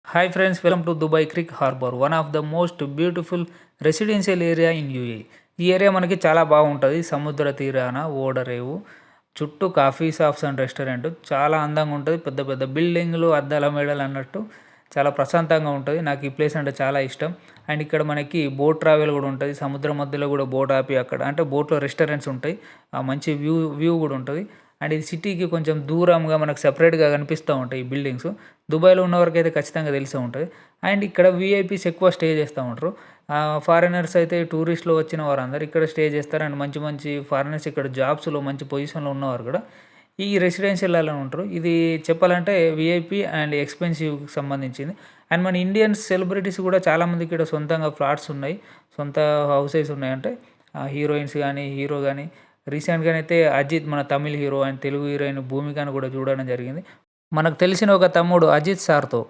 Hi friends, welcome to Dubai Creek Harbor, one of the most beautiful residential area in UAE. ఈ area మనకి చాలా బాగుంటుంది. సముద్ర తీరాన ఓడరేవు, చుట్టూ కాఫీ షాప్స్ అండ్ రెస్టారెంట్ చాలా అందంగా ఉంటుంది. పెద్ద పెద్ద బిల్డింగ్లు, అద్దాల మేడలు అన్నట్టు చాలా ప్రశాంతంగా ఉంటుంది. నాకు ఈ ప్లేస్ అంటే చాలా ఇష్టం. అండ్ ఇక్కడ మనకి బోట్ ట్రావెల్ కూడా ఉంటుంది. సముద్రం మధ్యలో కూడా బోట్ ఆపి అక్కడ అంటే బోట్లో రెస్టారెంట్స్ ఉంటాయి. మంచి వ్యూ వ్యూ కూడా ఉంటుంది. అండ్ ఇది సిటీకి కొంచెం దూరంగా మనకు సెపరేట్గా కనిపిస్తూ ఉంటాయి ఈ బిల్డింగ్స్. దుబాయ్‌లో ఉన్నవారికైతే ఖచ్చితంగా తెలిసే ఉంటది. అండ్ ఇక్కడ వీఐపీస్ ఎక్కువ స్టే చేస్తా ఉంటారు. ఫారినర్స్ అయితే టూరిస్ట్‌లు వచ్చిన వారందరూ ఇక్కడ స్టే చేస్తారు. అండ్ మంచి మంచి ఫారినర్స్ ఇక్కడ జాబ్స్‌లో మంచి పొజిషన్‌లో ఉన్నవారు కూడా ఈ రెసిడెన్షియల్‌లలో ఉంటారు. ఇది చెప్పాలంటే వీఐపీ అండ్ ఎక్స్‌పెన్సివ్‌కి సంబంధించింది. అండ్ మన ఇండియన్ సెలబ్రిటీస్ కూడా చాలామందికి ఇక్కడ సొంతంగా ఫ్లాట్స్ ఉన్నాయి. సొంత హౌసెస్ ఉన్నాయి. అంటే హీరోయిన్స్ గానీ, హీరో గానీ రీసెంట్‌గానైతే అజిత్ మన Tamil hero and Telugu heroine భూమికను కూడా చూడడం జరిగింది. మనకు తెలిసిన ఒక తమ్ముడు అజిత్ సార్‌తో